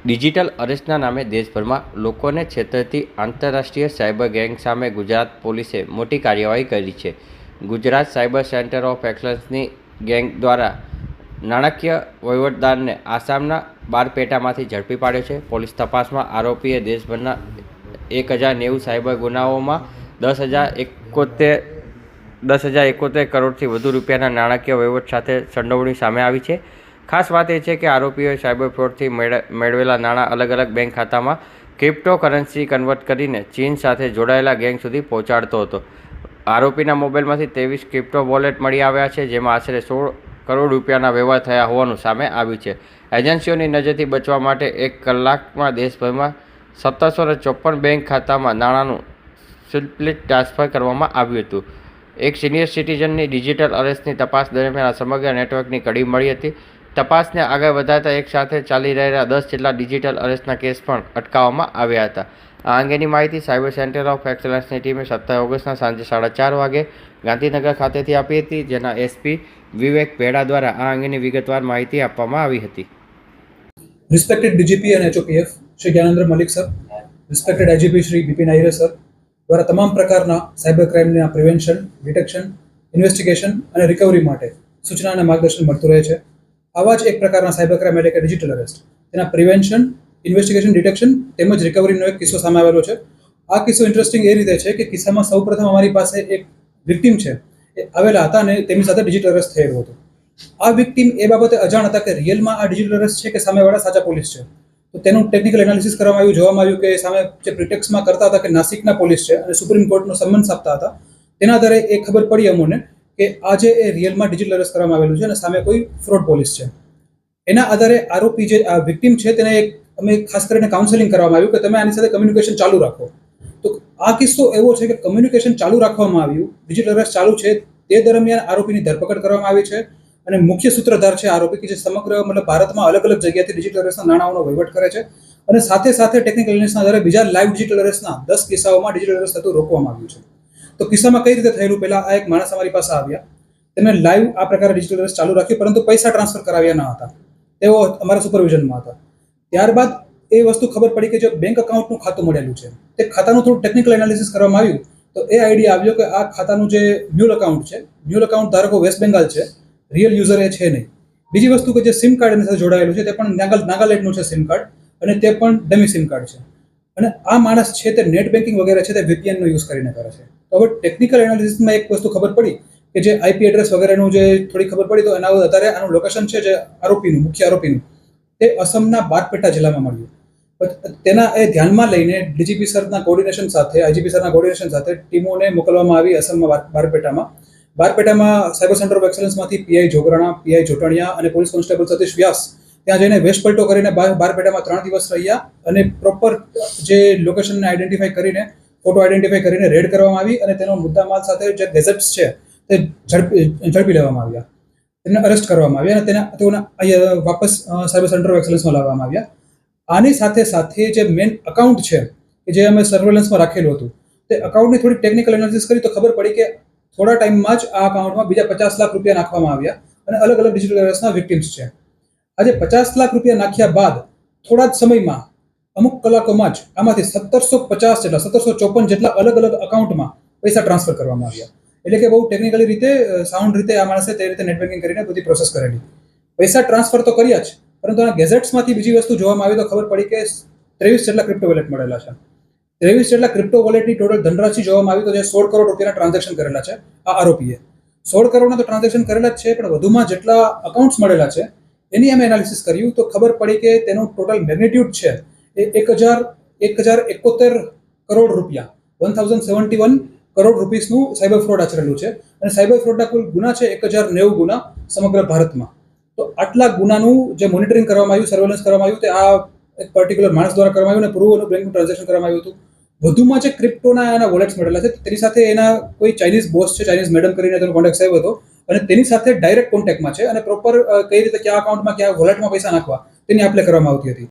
Digital અરેસ્ટના નામે દેશભરમાં લોકોને છેતરતી આંતરરાષ્ટ્રીય સાયબર ગેંગ સામે ગુજરાત પોલીસે મોટી કાર્યવાહી કરી છે. ગુજરાત સાયબર સેન્ટર ઓફ એક્સલન્સની ગેંગ દ્વારા નાણાકીય વહીવટદારને આસામના બારપેટામાંથી ઝડપી પાડ્યો છે. પોલીસ તપાસમાં આરોપીએ દેશભરના 1090 સાયબર ગુનાઓમાં 10,071 કરોડથી વધુ રૂપિયાના નાણાકીય વહીવટ સાથે સંડોવણી સામે આવી છે. ખાસ વાત એ છે કે આરોપીઓએ સાયબર ફ્રોડથી મેળવેલા નાણાં અલગ અલગ બેંક ખાતામાં ક્રિપ્ટોકરન્સી કન્વર્ટ કરીને ચીન સાથે જોડાયેલા ગેંગ સુધી પહોંચાડતો હતો. આરોપીના મોબાઈલમાંથી 23 ક્રિપ્ટો વોલેટ મળી આવ્યા છે, જેમાં આશરે 16 કરોડ રૂપિયાના વ્યવહાર થયા હોવાનું સામે આવ્યું છે. એજન્સીઓની નજરથી બચવા માટે 1 કલાકમાં દેશભરમાં 1754 બેંક ખાતામાં નાણાંનું સ્વિફ્ટલી ટ્રાન્સફર કરવામાં આવ્યું હતું. એક સિનિયર સિટીઝનની ડિજિટલ અરેસ્ટની તપાસ દરમિયાન સમગ્ર નેટવર્કની કડી મળી હતી. તપાસને આગળ વધારતા એક સાથે ચાલી રહેલા 10 જેટલા ડિજિટલ અરેસ્ટના કેસ પણ અટકાવવામાં આવ્યા હતા. આ અંગેની માહિતી સાયબર સેન્ટર ઓફ એક્સલન્સની ટીમે 17 ઓગસ્ટના સાંજે 4:30 વાગે ગાંધીનગર ખાતેથી આપી હતી, જેના એસપી વિવેક ભેડા દ્વારા આ અંગેની વિગતવાર માહિતી આપવામાં આવી હતી. રિસ્પેક્ટેડ ડીજીપી અને HOPF Shri Gyanendra Malik sir, respected IGP Shri Bipin Ahire sir દ્વારા તમામ પ્રકારના સાયબર ક્રાઇમના પ્રિવેન્શન, ડિટેક્શન, ઇન્વેસ્ટિગેશન અને રિકવરી માટે સૂચના અને માર્ગદર્શન મળતું રહે છે. આવા જ એક પ્રકારના સાયબર ક્રાઇમ એટલે કે ડિજિટલ અરેસ્ટ, તેના પ્રિવેન્શન, ઇન્વેસ્ટિગેશન, ડિટેક્શન તેમજ રિકવરીનો એક કિસ્સો સામે આવેલો છે. આ કિસ્સો ઇન્ટરેસ્ટિંગ એ રીતે છે કે કિસ્સામાં સૌપ્રથમ અમારી પાસે એક વિક્ટિમ છે એ આવેલા હતા અને તેમની સાથે ડિજિટલ અરેસ્ટ થયેલું હતું. આ વિક્ટિમ એ બાબતે અજાણ હતા કે રિયલમાં આ ડિજિટલ અરેસ્ટ છે કે સામેવાળા સાચા પોલીસ છે. તો તેનું ટેકનિકલ એનાલિસિસ કરવામાં આવ્યું, જોવામાં આવ્યું કે સામે જે પ્રિટેક્સમાં કરતા હતા કે નાસિકના પોલીસ છે અને સુપ્રીમ કોર્ટનો સમન્સ આપતા હતા, તેના આધારે એ ખબર પડી અમોને કે આજે એ રિયલમાં ડિજિટલ અરેસ્ટ કરવામાં આવેલું છે અને સામે કોઈ ફ્રોડ પોલીસ છે. એના આધારે આરોપી જે આ વિક્ટિમ છે તેને અમે ખાસ કરીને કાઉન્સેલિંગ કરવામાં આવ્યું કે તમે આની સાથે કમ્યુનિકેશન ચાલુ રાખો. તો આ કિસ્સો એવો છે કે કમ્યુનિકેશન ચાલુ રાખવામાં આવ્યું, ડિજિટલ અરેસ્ટ ચાલુ છે, તે દરમિયાન આરોપીની ધરપકડ કરવામાં આવી છે અને મુખ્ય સૂત્રધાર છે આરોપી કે જે સમગ્ર ભારતમાં અલગ અલગ જગ્યાથી ડિજિટલ અરેસ્ટના નાણાંનો વહીવટ કરે છે અને સાથે સાથે ટેકનિકલ એનાલિસિસના આધારે બીજા લાઈવ ડિજિટલ અરેસ્ટના 10 કિસ્સાઓમાં ડિજિટલ અરેસ્ટ થતું રોકવામાં આવ્યું છે. તો કિસ્સામાં કઈ રીતે થયેલું, પહેલા આ એક માણસ અમારી પાસે આવ્યા, તેમણે લાઈવ આ પ્રકારે ડિજિટલ અરેસ્ટ ચાલુ રાખ્યું, પરંતુ પૈસા ટ્રાન્સફર કરાવ્યા ન હતા. તેઓ અમારા સુપરવિઝનમાં હતા. ત્યારબાદ એ વસ્તુ ખબર પડી કે જે બેંક અકાઉન્ટનું ખાતું મળેલું છે, તે ખાતાનું થોડું ટેકનિકલ એનાલિસિસ કરવામાં આવ્યું. તો એ આઈડિયા આવ્યો કે આ ખાતાનું જે મ્યુલ અકાઉન્ટ છે, મ્યુલ અકાઉન્ટ ધારકો વેસ્ટ બેંગાલ છે, રિયલ યુઝર એ છે નહીં. બીજી વસ્તુ કે જે સિમ કાર્ડ એની સાથે જોડાયેલું છે તે પણ નાગાલેન્ડનું છે સિમ કાર્ડ, અને તે પણ ડમી સિમ કાર્ડ છે. અને આ માણસ છે તે નેટ બેન્કિંગ વગેરે છે તે VPN નો યુઝ કરીને કરે છે. તો હવે ટેકનિકલ એનાલિસિસમાં એક વસ્તુ ખબર પડી કે જે IP એડ્રેસ વગેરેનું જે થોડી ખબર પડી, તો એના આધારે આનું લોકેશન છે જે આરોપીનું, મુખ્ય આરોપીનું, તે અસમના બારપેટા જિલ્લામાં મળ્યું. તેના એ ધ્યાનમાં લઈને ડીજીપી સરના કોર્ડિનેશન સાથે, આઈજીપી સરના કોર્ડિનેશન સાથે ટીમોને મોકલવામાં આવી અસમમાં બારપેટામાં સાયબર સેન્ટર ઓફ એક્સલન્સમાંથી PI જોગરાણા, PI જોટણિયા અને પોલીસ કોન્સ્ટેબલ સતીશ વ્યાસ ત્યાં જઈને વેશપલટો કરીને બારપેટામાં 3 દિવસ રહ્યા અને પ્રોપર જે લોકેશનને આઈડેન્ટિફાઈ કરીને, ફોટો આઈડેન્ટિફાઈ કરીને રેડ કરવામાં આવી અને તેનો મુદ્દામાલ સાથે જે ગેઝેટ્સ છે તે ઝડપી લેવામાં આવ્યા, તેમને અરેસ્ટ કરવામાં આવ્યા અને તેઓને વાપસ સાયબર સેન્ટર ઓફ એક્સલન્સમાં લાવવામાં આવ્યા. આની સાથે સાથે જે મેઇન અકાઉન્ટ છે કે જે અમે સર્વેલન્સમાં રાખેલું હતું, તે અકાઉન્ટની થોડી ટેકનિકલ એનાલિસિસ કરી તો ખબર પડી કે થોડા ટાઈમમાં જ આ અકાઉન્ટમાં બીજા 50 લાખ રૂપિયા નાખવામાં આવ્યા અને અલગ અલગ ડિજિટલ અરેસ્ટના વિક્ટિમ્સ છે. આજે 50 લાખ રૂપિયા નાખ્યા બાદ થોડા જ સમયમાં, અમુક કલાકોમાં જ આમાંથી 1754 જેટલા અલગ અલગ અકાઉન્ટમાં પૈસા ટ્રાન્સફર કરવામાં આવ્યા. એટલે કે બહુ ટેકનિકલી રીતે, સાઉન્ડ રીતે આ માણસે તે રીતે નેટ બેન્કિંગ કરીને બધી પ્રોસેસ કરેલી. પૈસા ટ્રાન્સફર તો કર્યા જ, પરંતુ આ ગેઝેટ્સમાંથી બીજી વસ્તુ જોવામાં આવી તો ખબર પડી કે 23 જેટલા ક્રિપ્ટો વોલેટ મળેલા છે. 23 જેટલા ક્રિપ્ટો વોલેટની ટોટલ ધનરાશિ જોવામાં આવી તો જે 16 કરોડ રૂપિયાના ટ્રાન્ઝેક્શન કરેલા છે આ આરોપીએ. 16 કરોડના તો ટ્રાન્ઝેક્શન કરેલા જ છે, પણ વધુમાં જેટલા અકાઉન્ટ્સ મળેલા છે એની અમે એનાલિસિસ કર્યું તો ખબર પડી કે તેનું ટોટલ મેગ્નિટ્યુડ છે એ 1071 કરોડ રૂપિયા, 1071 કરોડ રૂપીસનું સાયબર ફ્રોડ આચરેલું છે. અને સાયબર ફ્રોડના કુલ ગુના છે 1090 ગુના સમગ્ર ભારતમાં. તો આટલા ગુનાનું જે મોનિટરિંગ કરવામાં આવ્યું, સર્વેલન્સ કરવામાં આવ્યું, તે આ એક પર્ટિક્યુલર માણસ દ્વારા કરવામાં આવ્યું અને પૂર્વ બેંકનું ટ્રાન્ઝેક્શન કરવામાં આવ્યું હતું. વધુમાં જે ક્રિપ્ટોના એના વોલેટ્સ મળેલા છે તેની સાથે એના કોઈ ચાઇનીઝ બોસ છે, ચાઇનીઝ મેડમ કરીને તેનો કોન્ટેક્ટ આવ્યો હતો અને તેની સાથે ડાયરેક્ટ કોન્ટેક્ટમાં છે અને પ્રોપર કઈ રીતે કયા અકાઉન્ટમાં કયા વોલેટમાં પૈસા નાખવા તેની આપ લે કરવામાં આવતી હતી.